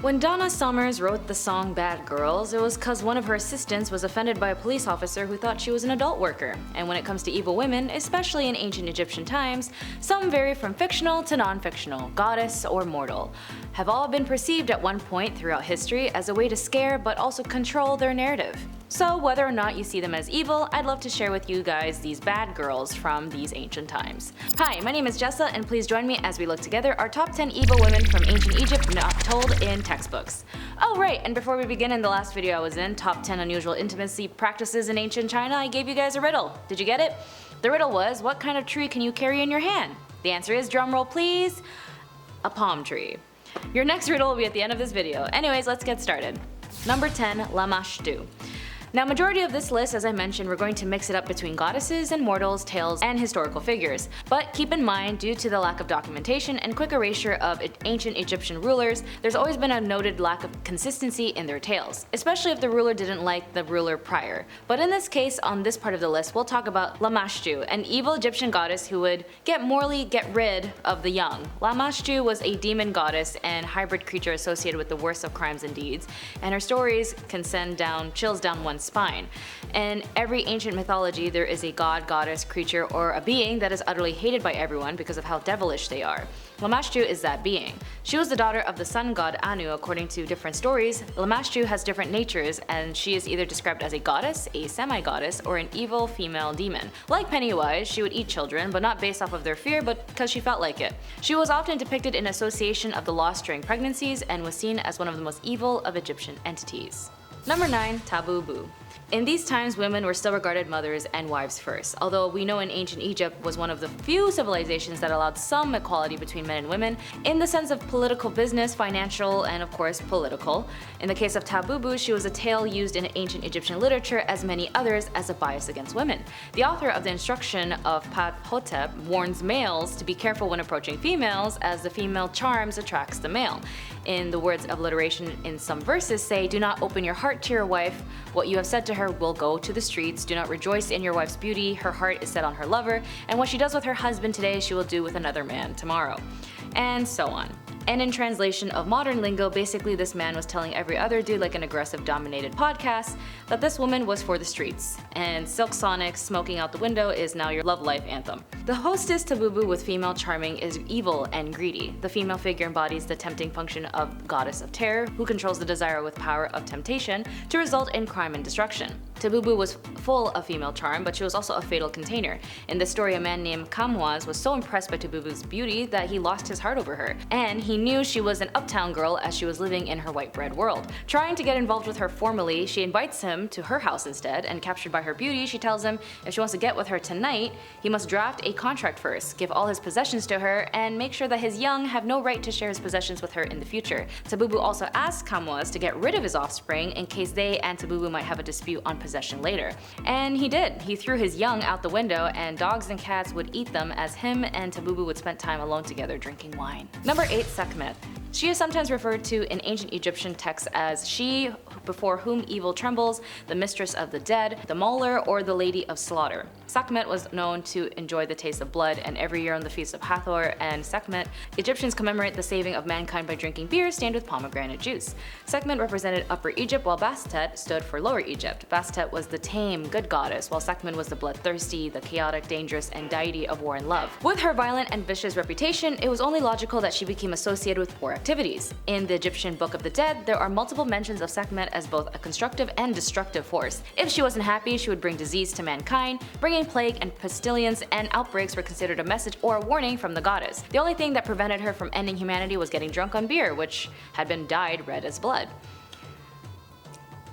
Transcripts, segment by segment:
When Donna Summers wrote the song Bad Girls, it was cause one of her assistants was offended by a police officer who thought she was an adult worker. And when it comes to evil women, especially in ancient Egyptian times, some vary from fictional to non-fictional, goddess or mortal, have all been perceived at one point throughout history as a way to scare but also control their narrative. So whether or not you see them as evil, I'd love to share with you guys these bad girls from these ancient times. Hi, my name is Jessa, and please join me as we look together our top 10 evil women from ancient Egypt not told in textbooks. Oh right, and before we begin, in the last video I was in, top 10 unusual intimacy practices in ancient China, I gave you guys a riddle. Did you get it? The riddle was, what kind of tree can you carry in your hand? The answer is, drumroll please, a palm tree. Your next riddle will be at the end of this video. Anyways, let's get started. Number 10, Lamashtu. Now, majority of this list, as I mentioned, we're going to mix it up between goddesses and mortals, tales, and historical figures. But keep in mind, due to the lack of documentation and quick erasure of ancient Egyptian rulers, there's always been a noted lack of consistency in their tales, especially if the ruler didn't like the ruler prior. But in this case, on this part of the list, we'll talk about Lamashtu, an evil Egyptian goddess who would morally get rid of the young. Lamashtu was a demon goddess and hybrid creature associated with the worst of crimes and deeds, and her stories can send chills down one's spine. In every ancient mythology, there is a god, goddess, creature, or a being that is utterly hated by everyone because of how devilish they are. Lamashtu is that being. She was the daughter of the sun god Anu. According to different stories, Lamashtu has different natures, and she is either described as a goddess, a semi-goddess, or an evil female demon. Like Pennywise, she would eat children, but not based off of their fear, but because she felt like it. She was often depicted in association of the lost during pregnancies and was seen as one of the most evil of Egyptian entities. Number 9, Tabubu. In these times, women were still regarded mothers and wives first, although we know in ancient Egypt was one of the few civilizations that allowed some equality between men and women in the sense of political, business, financial, and of course political. In the case of Tabubu, she was a tale used in ancient Egyptian literature as many others as a bias against women. The author of the instruction of Hotep warns males to be careful when approaching females, as the female charms attracts the male. In the words of alliteration in some verses say, do not open your heart to your wife, what you have said to her will go to the streets, do not rejoice in your wife's beauty, her heart is set on her lover, and what she does with her husband today she will do with another man tomorrow. And so on. And in translation of modern lingo, basically this man was telling every other dude, like an aggressive dominated podcast, that this woman was for the streets, and Silk Sonic's Smoking Out the Window is now your love life anthem. The hostess Tabubu with female charming is evil and greedy. The female figure embodies the tempting function of goddess of terror, who controls the desire with power of temptation to result in crime and destruction. Tabubu was full of female charm, but she was also a fatal container. In this story, a man named Kamwaz was so impressed by Tabubu's beauty that he lost his heart over her, and he knew she was an uptown girl as she was living in her white bread world. Trying to get involved with her formally, she invites him to her house instead, and captured by her beauty, she tells him if she wants to get with her tonight, he must draft a contract first, give all his possessions to her, and make sure that his young have no right to share his possessions with her in the future. Tabubu also asks Kamwaz to get rid of his offspring in case they and Tabubu might have a dispute on possession later. And he did. He threw his young out the window, and dogs and cats would eat them as him and Tabubu would spend time alone together drinking wine. Number 8, Sekhmet. She is sometimes referred to in ancient Egyptian texts as she before whom evil trembles, the mistress of the dead, the mauler, or the lady of slaughter. Sekhmet was known to enjoy the taste of blood, and every year on the feast of Hathor and Sekhmet, Egyptians commemorate the saving of mankind by drinking beer stained with pomegranate juice. Sekhmet represented Upper Egypt, while Bastet stood for Lower Egypt. Bastet was the tame, good goddess, while Sekhmet was the bloodthirsty, the chaotic, dangerous, and deity of war and love. With her violent and vicious reputation, it was only logical that she became associated with war activities. In the Egyptian Book of the Dead, there are multiple mentions of Sekhmet as both a constructive and destructive force. If she wasn't happy, she would bring disease to mankind, bringing plague and pestilence, and outbreaks were considered a message or a warning from the goddess. The only thing that prevented her from ending humanity was getting drunk on beer, which had been dyed red as blood.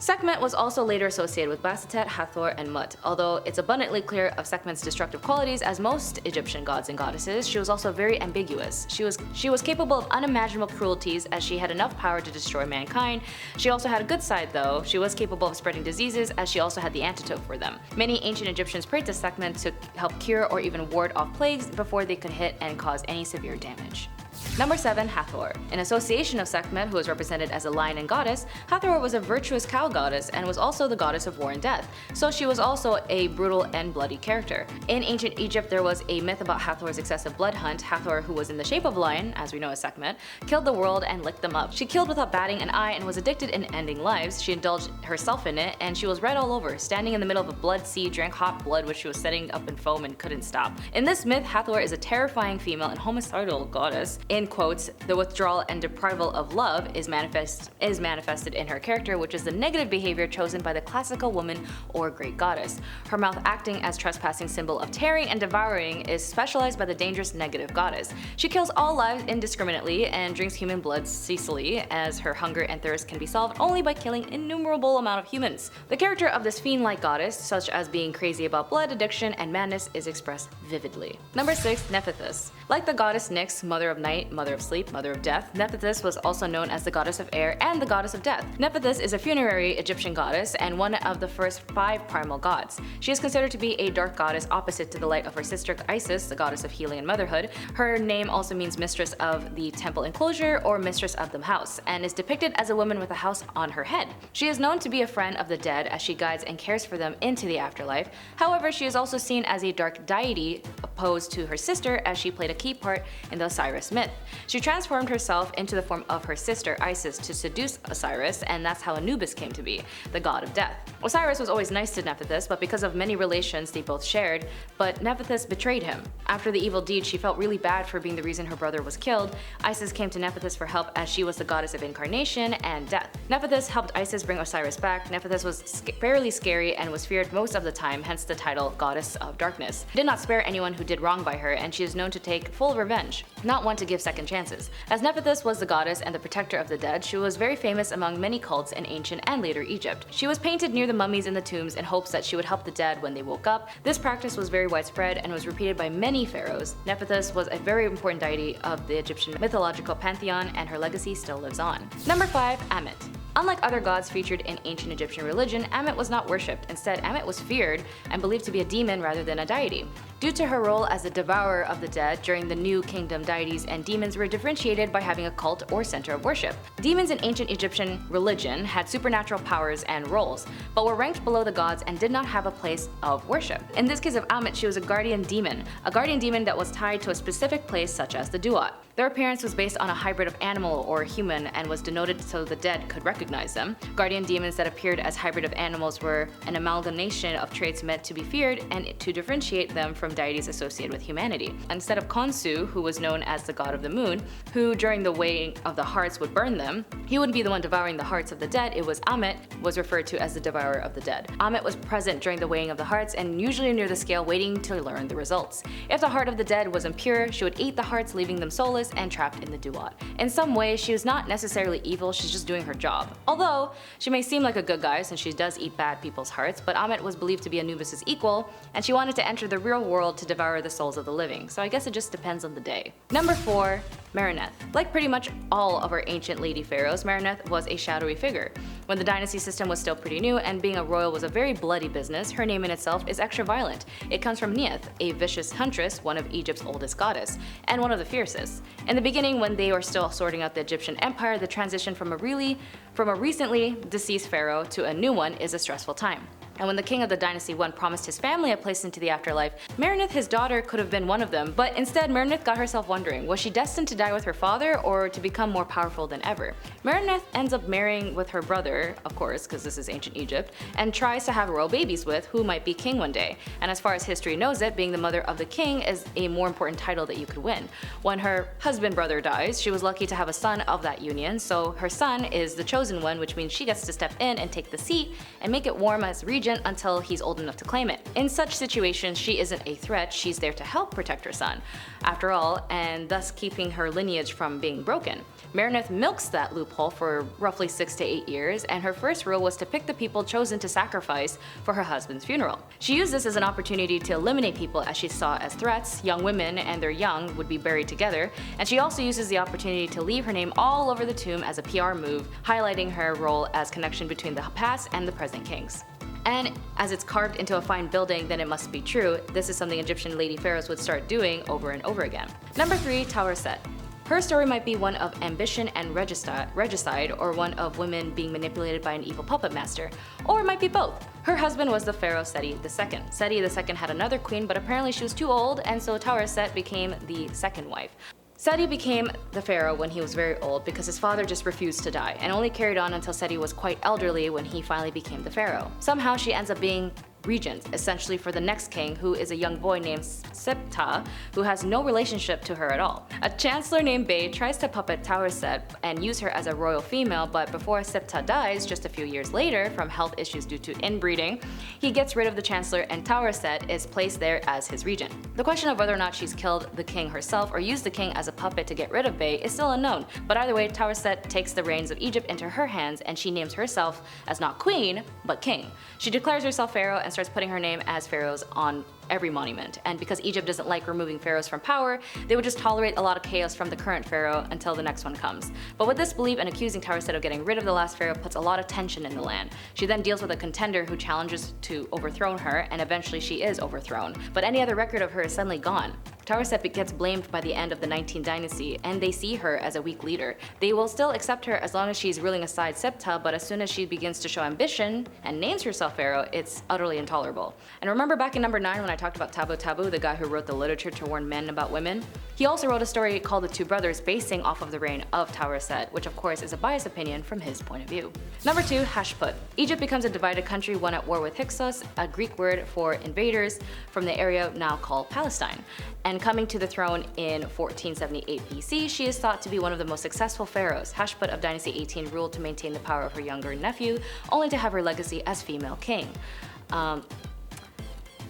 Sekhmet was also later associated with Bastet, Hathor, and Mut. Although it's abundantly clear of Sekhmet's destructive qualities as most Egyptian gods and goddesses, she was also very ambiguous. She was capable of unimaginable cruelties as she had enough power to destroy mankind. She also had a good side though. She was capable of spreading diseases as she also had the antidote for them. Many ancient Egyptians prayed to Sekhmet to help cure or even ward off plagues before they could hit and cause any severe damage. Number 7. Hathor. In association of Sekhmet, who is represented as a lion and goddess, Hathor was a virtuous cow goddess and was also the goddess of war and death, so she was also a brutal and bloody character. In ancient Egypt, there was a myth about Hathor's excessive blood hunt. Hathor, who was in the shape of a lion, as we know as Sekhmet, killed the world and licked them up. She killed without batting an eye and was addicted in ending lives. She indulged herself in it, and she was red all over, standing in the middle of a blood sea, drank hot blood which she was setting up in foam and couldn't stop. In this myth, Hathor is a terrifying female and homicidal goddess. In quotes, the withdrawal and deprival of love is manifested in her character, which is the negative behavior chosen by the classical woman or great goddess. Her mouth, acting as trespassing symbol of tearing and devouring, is specialized by the dangerous negative goddess. She kills all lives indiscriminately and drinks human blood ceaselessly, as her hunger and thirst can be solved only by killing innumerable amount of humans. The character of this fiend-like goddess, such as being crazy about blood, addiction, and madness, is expressed vividly. Number 6. Nyphyths. Like the goddess Nyx, mother of night, mother of sleep, mother of death, Nyphyths was also known as the goddess of air and the goddess of death. Nyphyths is a funerary Egyptian goddess and one of the first 5 primal gods. She is considered to be a dark goddess opposite to the light of her sister Isis, the goddess of healing and motherhood. Her name also means mistress of the temple enclosure or mistress of the house, and is depicted as a woman with a house on her head. She is known to be a friend of the dead as she guides and cares for them into the afterlife. However, she is also seen as a dark deity opposed to her sister, as she played a key part in the Osiris myth. She transformed herself into the form of her sister Isis to seduce Osiris, and that's how Anubis came to be, the god of death. Osiris was always nice to Nyphyths, but because of many relations they both shared, but Nyphyths betrayed him. After the evil deed, she felt really bad for being the reason her brother was killed. Isis came to Nyphyths for help, as she was the goddess of incarnation and death. Nyphyths helped Isis bring Osiris back. Nyphyths was fairly scary and was feared most of the time, hence the title Goddess of Darkness. She did not spare anyone who did wrong by her, and she is known to take full revenge, not one to give second chances. As Nyphyths was the goddess and the protector of the dead, she was very famous among many cults in ancient and later Egypt. She was painted near the mummies in the tombs in hopes that she would help the dead when they woke up. This practice was very widespread and was repeated by many pharaohs. Nyphyths was a very important deity of the Egyptian mythological pantheon, and her legacy still lives on. Number 5. Ammit. Unlike other gods featured in ancient Egyptian religion, Ammit was not worshipped. Instead, Ammit was feared and believed to be a demon rather than a deity. Due to her role as the devourer of the dead during the New Kingdom, deities and demons were differentiated by having a cult or center of worship. Demons in ancient Egyptian religion had supernatural powers and roles, but were ranked below the gods and did not have a place of worship. In this case of Ammit, she was a guardian demon that was tied to a specific place such as the Duat. Their appearance was based on a hybrid of animal or human and was denoted so the dead could recognize them. Guardian demons that appeared as hybrid of animals were an amalgamation of traits meant to be feared and to differentiate them from deities associated with humanity. Instead of Khonsu, who was known as the god of the moon, who during the weighing of the hearts would burn them, he wouldn't be the one devouring the hearts of the dead. It was Ammit, was referred to as the devourer of the dead. Ammit was present during the weighing of the hearts and usually near the scale waiting to learn the results. If the heart of the dead was impure, she would eat the hearts, leaving them soulless and trapped in the Duat. In some ways, she was not necessarily evil, she's just doing her job. Although, she may seem like a good guy since she does eat bad people's hearts, but Ammit was believed to be Anubis' equal, and she wanted to enter the real world to devour the souls of the living, so I guess it just depends on the day. Number 4. Merneith. Like pretty much all of our ancient lady pharaohs, Merneith was a shadowy figure. When the dynasty system was still pretty new and being a royal was a very bloody business, her name in itself is extra violent. It comes from Nyph, a vicious huntress, one of Egypt's oldest goddess, and one of the fiercest. In the beginning, when they were still sorting out the Egyptian empire, the transition from a recently deceased pharaoh to a new one is a stressful time. And when the king of the dynasty 1 promised his family a place into the afterlife, Merneith, his daughter, could have been one of them, but instead Merneith got herself wondering, was she destined to die with her father or to become more powerful than ever? Merneith ends up marrying with her brother, of course, because this is ancient Egypt, and tries to have royal babies with who might be king one day. And as far as history knows it, being the mother of the king is a more important title that you could win. When her husband brother dies, she was lucky to have a son of that union, so her son is the chosen one, which means she gets to step in and take the seat and make it warm as regent until he's old enough to claim it. In such situations, she isn't a threat, she's there to help protect her son, after all, and thus keeping her lineage from being broken. Merneith milks that loophole for roughly 6 to 8 years, and her first rule was to pick the people chosen to sacrifice for her husband's funeral. She used this as an opportunity to eliminate people as she saw as threats. Young women and their young would be buried together, and she also uses the opportunity to leave her name all over the tomb as a PR move, highlighting her role as connection between the past and the present kings. And as it's carved into a fine building, then it must be true. This is something Egyptian lady pharaohs would start doing over and over again. Number 3. Tawosret. Her story might be one of ambition and regicide, or one of women being manipulated by an evil puppet master, or it might be both. Her husband was the pharaoh Seti II. Seti II had another queen, but apparently she was too old, and so Tawosret became the second wife. Seti became the pharaoh when he was very old because his father just refused to die, and only carried on until Seti was quite elderly when he finally became the pharaoh. Somehow she ends up being regent, essentially for the next king, who is a young boy named Hatshepsut, who has no relationship to her at all. A chancellor named Bey tries to puppet Tawosret and use her as a royal female, but before Hatshepsut dies, just a few years later, from health issues due to inbreeding, he gets rid of the chancellor and Tawosret is placed there as his regent. The question of whether or not she's killed the king herself or used the king as a puppet to get rid of Bey is still unknown, but either way, Tawosret takes the reins of Egypt into her hands and she names herself as not queen, but king. She declares herself pharaoh and starts putting her name as pharaohs on every monument, and because Egypt doesn't like removing pharaohs from power, they would just tolerate a lot of chaos from the current pharaoh until the next one comes. But with this belief and accusing Tawosret of getting rid of the last pharaoh puts a lot of tension in the land. She then deals with a contender who challenges to overthrow her, and eventually she is overthrown. But any other record of her is suddenly gone. Tawosret gets blamed by the end of the 19th dynasty, and they see her as a weak leader. They will still accept her as long as she's ruling aside Septa, but as soon as she begins to show ambition and names herself pharaoh, it's utterly intolerable. And remember back in number 9 when I talked about Tabubu, the guy who wrote the literature to warn men about women? He also wrote a story called The Two Brothers basing off of the reign of Tawosret, which of course is a biased opinion from his point of view. Number 2, Hatshepsut. Egypt becomes a divided country, one at war with Hyksos, a Greek word for invaders from the area now called Palestine. And coming to the throne in 1478 BC, she is thought to be one of the most successful pharaohs. Hatshepsut of Dynasty 18 ruled to maintain the power of her younger nephew, only to have her legacy as female king.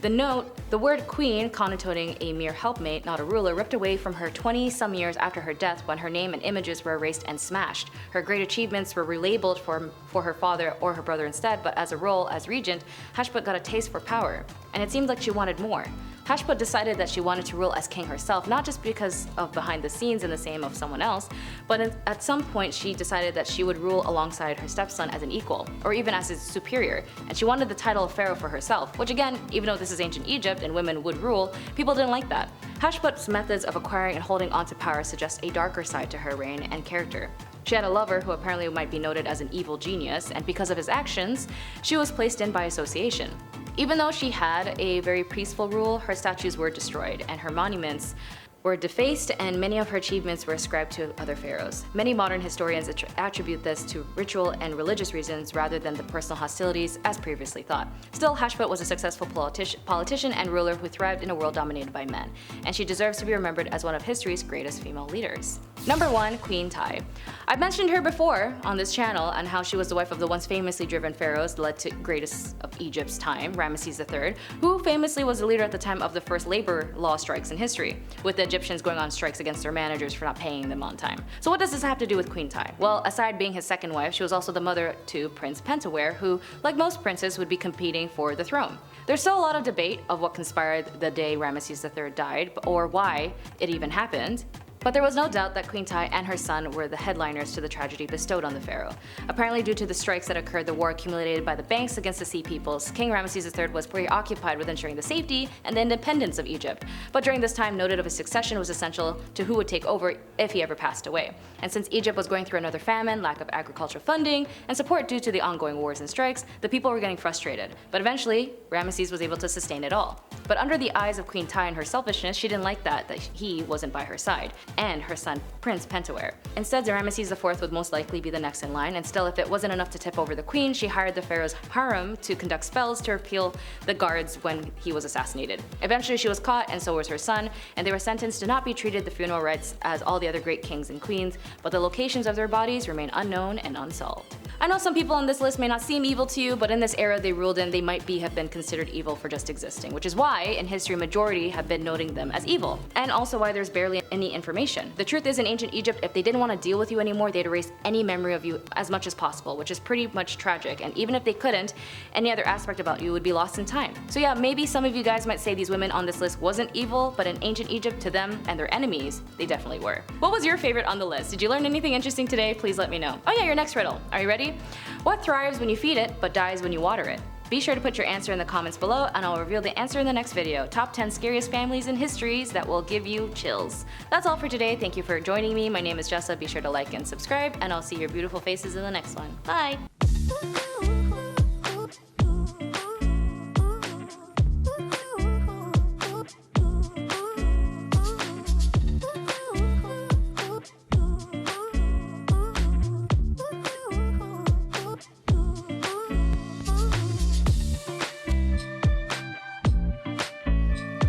The word queen, connotating a mere helpmate, not a ruler, ripped away from her 20-some years after her death when her name and images were erased and smashed. Her great achievements were relabeled for her father or her brother instead, but as a role as regent, Hatshepsut got a taste for power, and it seemed like she wanted more. Hatshepsut decided that she wanted to rule as king herself, not just because of behind the scenes in the name of someone else, but at some point she decided that she would rule alongside her stepson as an equal, or even as his superior, and she wanted the title of pharaoh for herself, which again, even though this is ancient Egypt and women would rule, people didn't like that. Hatshepsut's methods of acquiring and holding onto power suggest a darker side to her reign and character. She had a lover who apparently might be noted as an evil genius, and because of his actions, she was placed in by association. Even though she had a very peaceful rule, her statues were destroyed and her monuments were defaced, and many of her achievements were ascribed to other pharaohs. Many modern historians attribute this to ritual and religious reasons rather than the personal hostilities as previously thought. Still, Hatshepsut was a successful politician and ruler who thrived in a world dominated by men, and she deserves to be remembered as one of history's greatest female leaders. Number 1, Queen Tiye. I've mentioned her before on this channel and how she was the wife of the once famously driven pharaohs led to greatest of Egypt's time, Ramesses III, who famously was the leader at the time of the first labor law strikes in history, with the Egyptians going on strikes against their managers for not paying them on time. So what does this have to do with Queen Tiye? Well, aside being his second wife, she was also the mother to Prince Pentawere, who, like most princes, would be competing for the throne. There's still a lot of debate of what conspired the day Ramesses III died, or why it even happened. But there was no doubt that Queen Tiye and her son were the headliners to the tragedy bestowed on the pharaoh. Apparently due to the strikes that occurred, the war accumulated by the banks against the sea peoples, King Ramesses III was preoccupied with ensuring the safety and the independence of Egypt. But during this time, noted of his succession was essential to who would take over if he ever passed away. And since Egypt was going through another famine, lack of agricultural funding, and support due to the ongoing wars and strikes, the people were getting frustrated. But eventually, Ramesses was able to sustain it all. But under the eyes of Queen Tiye and her selfishness, she didn't like that he wasn't by her side, and her son Prince Pentawere. Instead, Ramesses IV would most likely be the next in line, and still if it wasn't enough to tip over the queen, she hired the pharaoh's harem to conduct spells to repel the guards when he was assassinated. Eventually she was caught, and so was her son, and they were sentenced to not be treated the funeral rites as all the other great kings and queens, but the locations of their bodies remain unknown and unsolved. I know some people on this list may not seem evil to you, but in this era they ruled in, they might have been considered evil for just existing, which is why in history majority have been noting them as evil, and also why there's barely any information. The truth is, in ancient Egypt, if they didn't want to deal with you anymore, they'd erase any memory of you as much as possible, which is pretty much tragic, and even if they couldn't, any other aspect about you would be lost in time. So yeah, maybe some of you guys might say these women on this list wasn't evil, but in ancient Egypt, to them and their enemies, they definitely were. What was your favorite on the list? Did you learn anything interesting today? Please let me know. Oh yeah, your next riddle. Are you ready? What thrives when you feed it, but dies when you water it? Be sure to put your answer in the comments below and I'll reveal the answer in the next video. Top 10 scariest families and histories that will give you chills. That's all for today. Thank you for joining me. My name is Jessa. Be sure to like and subscribe and I'll see your beautiful faces in the next one. Bye!